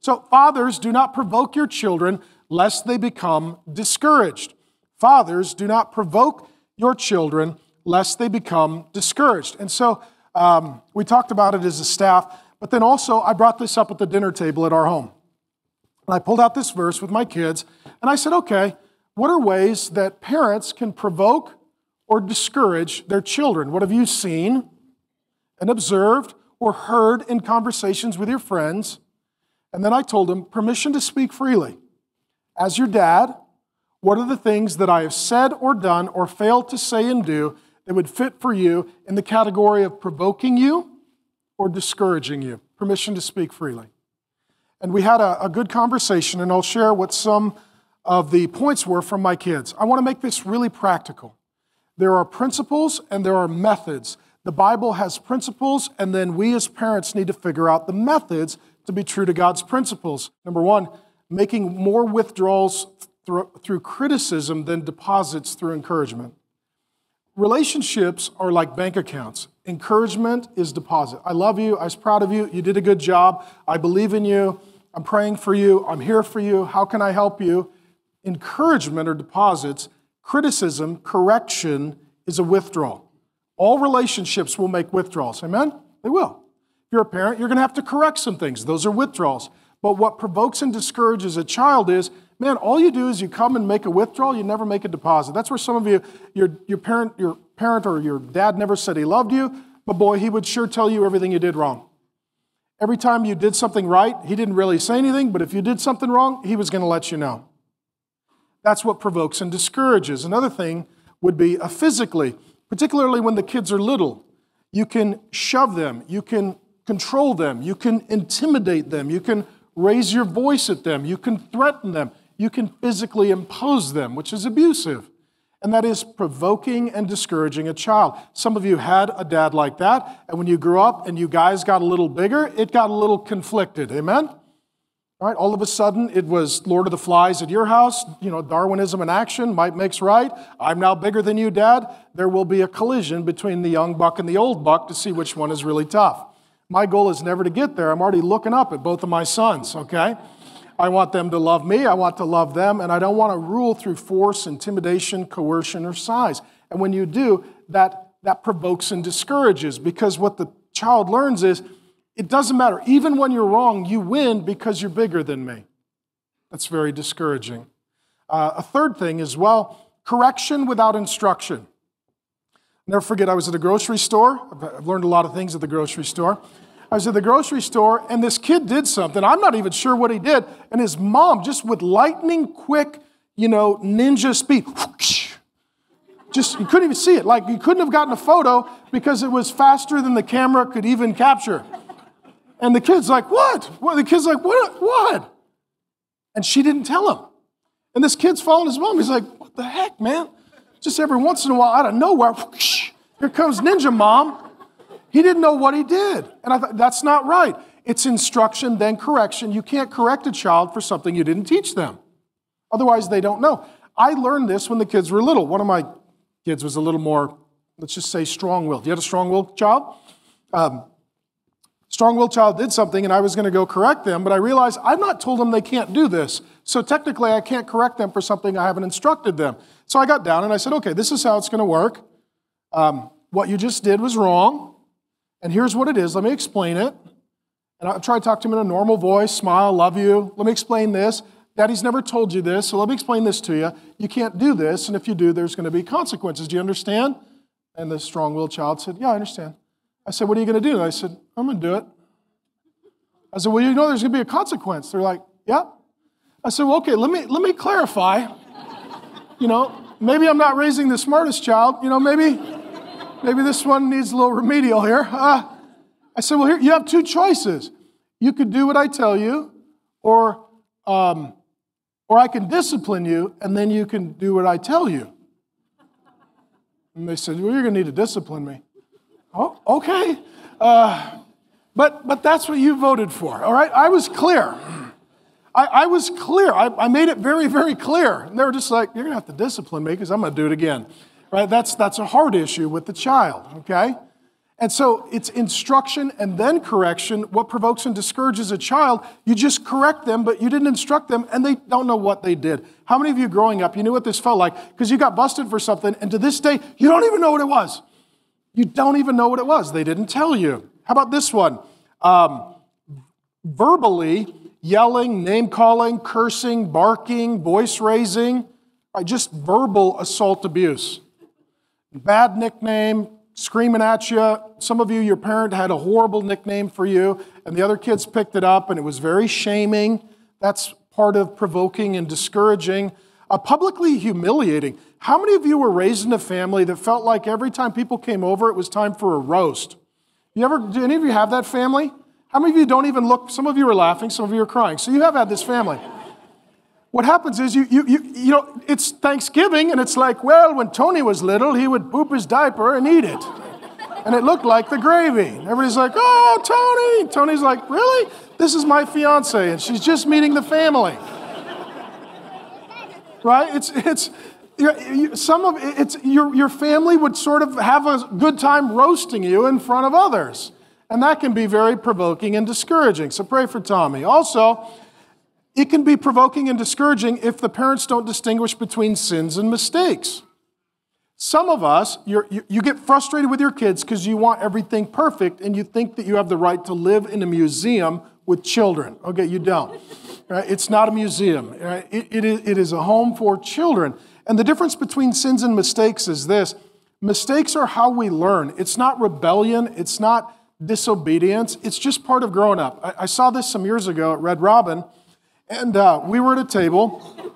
So fathers, do not provoke your children lest they become discouraged. Fathers, do not provoke your children lest they become discouraged. And so we talked about it as a staff, but then also I brought this up at the dinner table at our home. And I pulled out this verse with my kids, and I said, okay, what are ways that parents can provoke or discourage their children? What have you seen and observed or heard in conversations with your friends? And then I told them, permission to speak freely. As your dad, what are the things that I have said or done or failed to say and do that would fit for you in the category of provoking you or discouraging you? Permission to speak freely. And we had a good conversation, and I'll share what some of the points were from my kids. I want to make this really practical. There are principles and there are methods. The Bible has principles, and then we as parents need to figure out the methods to be true to God's principles. Number one, making more withdrawals through criticism than deposits through encouragement. Relationships are like bank accounts. Encouragement is deposit. I love you. I was proud of you. You did a good job. I believe in you. I'm praying for you. I'm here for you. How can I help you? Encouragement are deposits. Criticism, correction is a withdrawal. All relationships will make withdrawals. Amen? They will. If you're a parent, you're going to have to correct some things. Those are withdrawals. But what provokes and discourages a child is, man, all you do is you come and make a withdrawal, you never make a deposit. That's where some of you, your parent or your dad never said he loved you, but boy, he would sure tell you everything you did wrong. Every time you did something right, he didn't really say anything, but if you did something wrong, he was going to let you know. That's what provokes and discourages. Another thing would be physically, particularly when the kids are little. You can shove them, you can control them, you can intimidate them, you can raise your voice at them, you can threaten them, you can physically impose them, which is abusive. And that is provoking and discouraging a child. Some of you had a dad like that, and when you grew up and you guys got a little bigger, it got a little conflicted. Amen? All right, all of a sudden, it was Lord of the Flies at your house. You know, Darwinism in action, might makes right. I'm now bigger than you, Dad. There will be a collision between the young buck and the old buck to see which one is really tough. My goal is never to get there. I'm already looking up at both of my sons, okay? I want them to love me, I want to love them, and I don't want to rule through force, intimidation, coercion, or size. And when you do, that provokes and discourages, because what the child learns is, it doesn't matter. Even when you're wrong, you win because you're bigger than me. That's very discouraging. A third thing as well, correction without instruction. I'll never forget, I was at a grocery store. I've learned a lot of things at the grocery store. I was at the grocery store, and this kid did something. I'm not even sure what he did. And his mom, just with lightning quick, ninja speed, just, you couldn't even see it. Like, you couldn't have gotten a photo because it was faster than the camera could even capture. And the kid's like, what? The kid's like, what? And she didn't tell him. And this kid's following his mom. He's like, what the heck, man? Just every once in a while, out of nowhere, here comes Ninja Mom. He didn't know what he did. And I thought, that's not right. It's instruction, then correction. You can't correct a child for something you didn't teach them. Otherwise, they don't know. I learned this when the kids were little. One of my kids was a little more, let's just say, strong-willed. You had a strong-willed child? Strong-willed child did something, and I was going to go correct them, but I realized I've not told them they can't do this. So technically, I can't correct them for something I haven't instructed them. So I got down and I said, okay, this is how it's going to work. What you just did was wrong, and here's what it is. Let me explain it. And I try to talk to him in a normal voice, smile, love you. Let me explain this. Daddy's never told you this, so let me explain this to you. You can't do this, and if you do, there's going to be consequences. Do you understand? And the strong-willed child said, yeah, I understand. I said, what are you going to do? And I said, I'm going to do it. I said, well, you know there's going to be a consequence. They're like, yeah. I said, well, okay, let me clarify. Maybe I'm not raising the smartest child. Maybe this one needs a little remedial here. I said, well, here, you have two choices. You could do what I tell you, or I can discipline you, and then you can do what I tell you. And they said, well, you're going to need to discipline me. Oh, okay. But that's what you voted for, all right? I was clear. I was clear. I made it very, very clear. And they were just like, you're going to have to discipline me because I'm going to do it again. Right? That's a hard issue with the child, okay? And so it's instruction and then correction. What provokes and discourages a child, you just correct them, but you didn't instruct them, and they don't know what they did. How many of you growing up, you knew what this felt like because you got busted for something, and to this day, you don't even know what it was. You don't even know what it was. They didn't tell you. How about this one? Verbally yelling, name-calling, cursing, barking, voice raising, just verbal assault abuse. Bad nickname, screaming at you. Some of you, your parent had a horrible nickname for you, and the other kids picked it up, and it was very shaming. That's part of provoking and discouraging. Publicly humiliating. How many of you were raised in a family that felt like every time people came over, it was time for a roast? Do any of you have that family? How many of you don't even look? Some of you are laughing, some of you are crying. So you have had this family. What happens is, you know, it's Thanksgiving, and it's like, well, when Tony was little, he would poop his diaper and eat it. And it looked like the gravy. Everybody's like, oh, Tony. Tony's like, really? This is my fiance, and she's just meeting the family. Right? Your family would sort of have a good time roasting you in front of others. And that can be very provoking and discouraging. So pray for Tommy. Also, it can be provoking and discouraging if the parents don't distinguish between sins and mistakes. Some of us, you get frustrated with your kids because you want everything perfect and you think that you have the right to live in a museum with children. Okay, you don't. Right? It's not a museum. Right? It is a home for children. And the difference between sins and mistakes is this. Mistakes are how we learn. It's not rebellion. It's not disobedience. It's just part of growing up. I saw this some years ago at Red Robin, and we were at a table,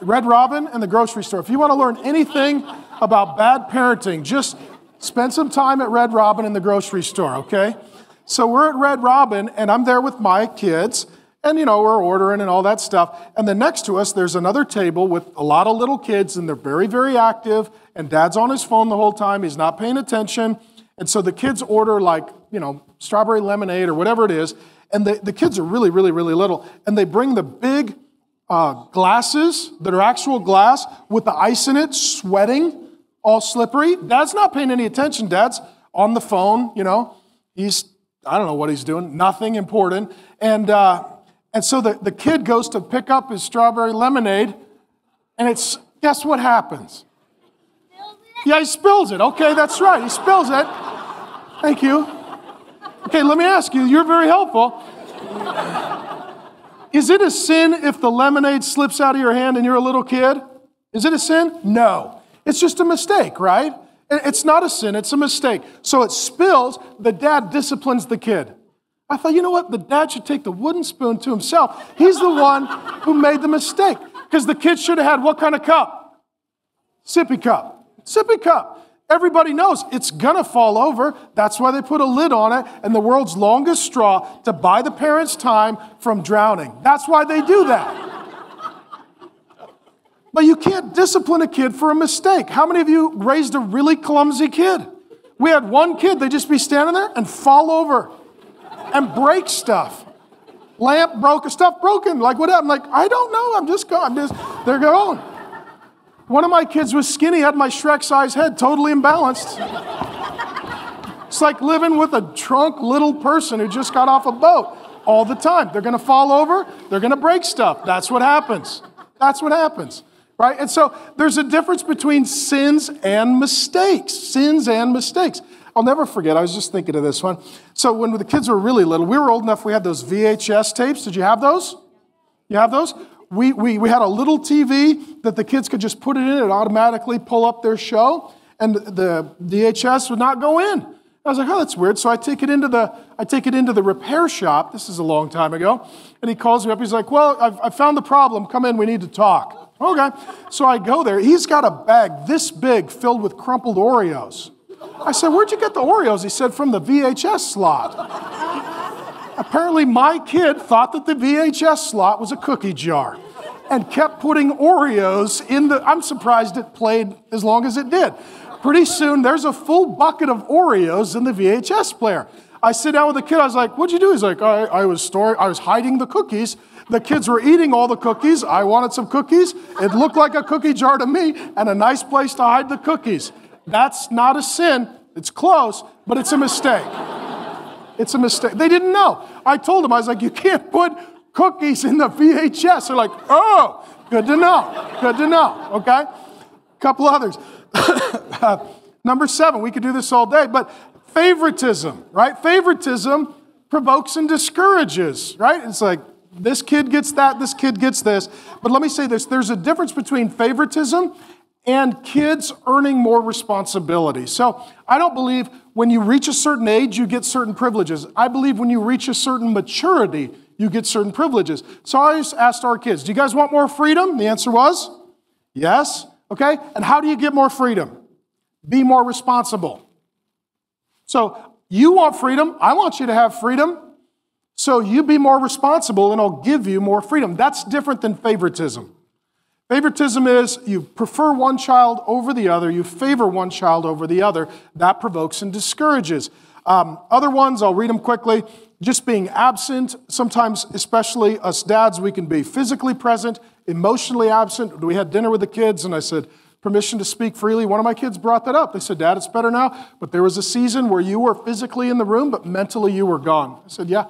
Red Robin and the grocery store. If you want to learn anything about bad parenting, just spend some time at Red Robin in the grocery store, okay? So we're at Red Robin, and I'm there with my kids, and, you know, we're ordering and all that stuff. And then next to us, there's another table with a lot of little kids, and they're very, very active, and Dad's on his phone the whole time. He's not paying attention. And so the kids order, like, you know, strawberry lemonade or whatever it is, and the kids are really, really, really little, and they bring the big glasses that are actual glass with the ice in it, sweating, all slippery. Dad's not paying any attention. Dad's on the phone, you know. I don't know what he's doing, nothing important. And so the kid goes to pick up his strawberry lemonade, and guess what happens? Yeah, he spills it. Okay, that's right. He spills it. Thank you. Okay, let me ask you. You're very helpful. Is it a sin if the lemonade slips out of your hand and you're a little kid? Is it a sin? No. It's just a mistake, right? It's not a sin. It's a mistake. So it spills. The dad disciplines the kid. I thought, you know what? The dad should take the wooden spoon to himself. He's the one who made the mistake. Because the kid should have had what kind of cup? Sippy cup. Sippy cup. Everybody knows it's going to fall over. That's why they put a lid on it and the world's longest straw to buy the parents time from drowning. That's why they do that. But you can't discipline a kid for a mistake. How many of you raised a really clumsy kid? We had one kid, they'd just be standing there and fall over and break stuff. Lamp broke, stuff broken. Like what happened? Like, I don't know. I'm just going. They're going. One of my kids was skinny, had my Shrek-sized head, totally imbalanced. It's like living with a drunk little person who just got off a boat all the time. They're going to fall over. They're going to break stuff. That's what happens. That's what happens, right? And so there's a difference between sins and mistakes. Sins and mistakes. I'll never forget. I was just thinking of this one. So when the kids were really little, we were old enough, we had those VHS tapes. Did you have those? You have those? We had a little TV that the kids could just put it in. It automatically pull up their show, and the VHS would not go in. I was like, oh, that's weird. So I take it into the repair shop. This is a long time ago. And he calls me up. He's like, well, I found the problem. Come in. We need to talk. Okay. So I go there. He's got a bag this big filled with crumpled Oreos. I said, where'd you get the Oreos? He said, from the VHS slot. Apparently, my kid thought that the VHS slot was a cookie jar and kept putting Oreos in I'm surprised it played as long as it did. Pretty soon, there's a full bucket of Oreos in the VHS player. I sit down with the kid. I was like, what'd you do? He's like, I was hiding the cookies. The kids were eating all the cookies. I wanted some cookies. It looked like a cookie jar to me and a nice place to hide the cookies. That's not a sin. It's close, but it's a mistake. It's a mistake. They didn't know. I told them, I was like, you can't put cookies in the VHS. They're like, oh, good to know. Good to know, okay? A couple others. Number 7, we could do this all day, but favoritism, right? Favoritism provokes and discourages, right? It's like, this kid gets that, this kid gets this. But let me say this, there's a difference between favoritism and kids earning more responsibility. So I don't believe when you reach a certain age, you get certain privileges. I believe when you reach a certain maturity, you get certain privileges. So I always asked our kids, do you guys want more freedom? The answer was yes. Okay, and how do you get more freedom? Be more responsible. So you want freedom, I want you to have freedom. So you be more responsible and I'll give you more freedom. That's different than favoritism. Favoritism is you prefer one child over the other, you favor one child over the other. That provokes and discourages. Other ones, I'll read them quickly. Just being absent. Sometimes, especially us dads, we can be physically present, emotionally absent. We had dinner with the kids and I said, permission to speak freely. One of my kids brought that up. They said, Dad, it's better now, but there was a season where you were physically in the room, but mentally you were gone. I said, yeah,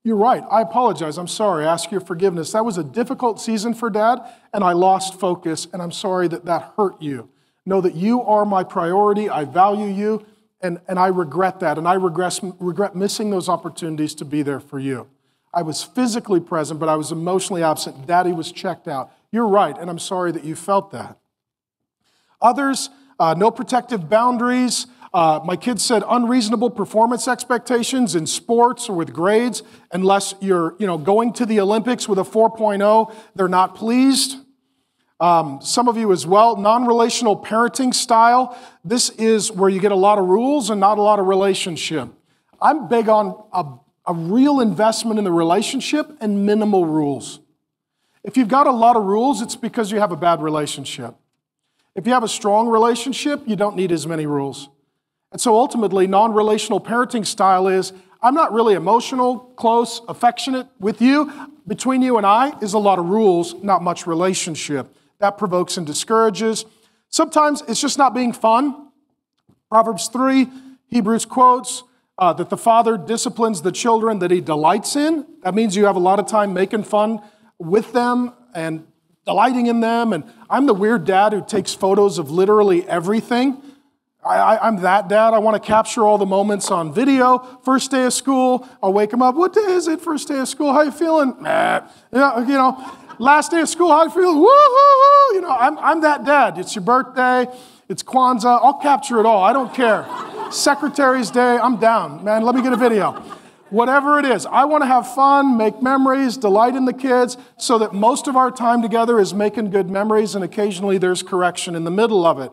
you're right. I apologize. I'm sorry. I ask your forgiveness. That was a difficult season for Dad, and I lost focus, and I'm sorry that that hurt you. Know that you are my priority. I value you, and I regret that, and I regret missing those opportunities to be there for you. I was physically present, but I was emotionally absent. Daddy was checked out. You're right, and I'm sorry that you felt that. Others, no protective boundaries. My kids said unreasonable performance expectations in sports or with grades. Unless you're going to the Olympics with a 4.0, they're not pleased. Some of you as well, non-relational parenting style. This is where you get a lot of rules and not a lot of relationship. I'm big on a real investment in the relationship and minimal rules. If you've got a lot of rules, it's because you have a bad relationship. If you have a strong relationship, you don't need as many rules. And so ultimately, non-relational parenting style is, I'm not really emotional, close, affectionate with you. Between you and I is a lot of rules, not much relationship. That provokes and discourages. Sometimes it's just not being fun. Proverbs 3, Hebrews quotes that the father disciplines the children that he delights in. That means you have a lot of time making fun with them and delighting in them. And I'm the weird dad who takes photos of literally everything. I'm that dad. I want to capture all the moments on video. First day of school, I'll wake him up. What day is it? First day of school. How you feeling? Last day of school. How you feeling? Woo-hoo-hoo. I'm that dad. It's your birthday. It's Kwanzaa. I'll capture it all. I don't care. Secretary's Day. I'm down, man. Let me get a video. Whatever it is, I want to have fun, make memories, delight in the kids, so that most of our time together is making good memories, and occasionally there's correction in the middle of it.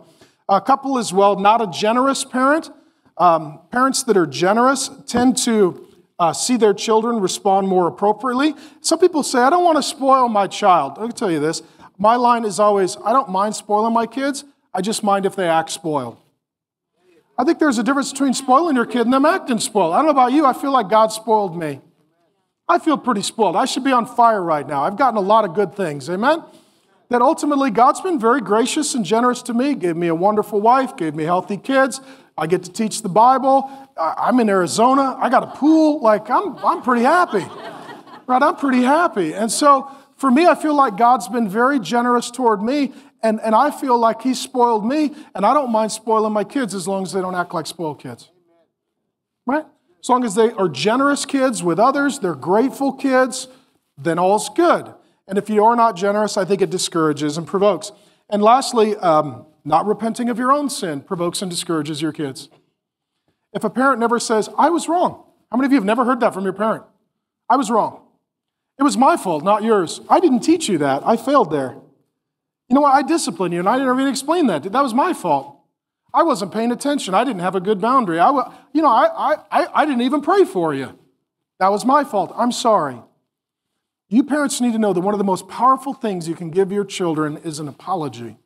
A couple as well, not a generous parent. Parents that are generous tend to see their children respond more appropriately. Some people say, I don't want to spoil my child. I can tell you this. My line is always, I don't mind spoiling my kids. I just mind if they act spoiled. I think there's a difference between spoiling your kid and them acting spoiled. I don't know about you. I feel like God spoiled me. I feel pretty spoiled. I should be on fire right now. I've gotten a lot of good things. Amen? That ultimately God's been very gracious and generous to me. Gave me a wonderful wife. Gave me healthy kids. I get to teach the Bible. I'm in Arizona. I got a pool. Like, I'm pretty happy. Right? I'm pretty happy. And so for me, I feel like God's been very generous toward me. And I feel like He spoiled me, and I don't mind spoiling my kids as long as they don't act like spoiled kids. Right? As long as they are generous kids with others, they're grateful kids, then all's good. And if you are not generous, I think it discourages and provokes. And lastly, not repenting of your own sin provokes and discourages your kids. If a parent never says, I was wrong. How many of you have never heard that from your parent? I was wrong. It was my fault, not yours. I didn't teach you that. I failed there. You know what? I disciplined you, and I didn't even explain that. That was my fault. I wasn't paying attention. I didn't have a good boundary. I didn't even pray for you. That was my fault. I'm sorry. You parents need to know that one of the most powerful things you can give your children is an apology.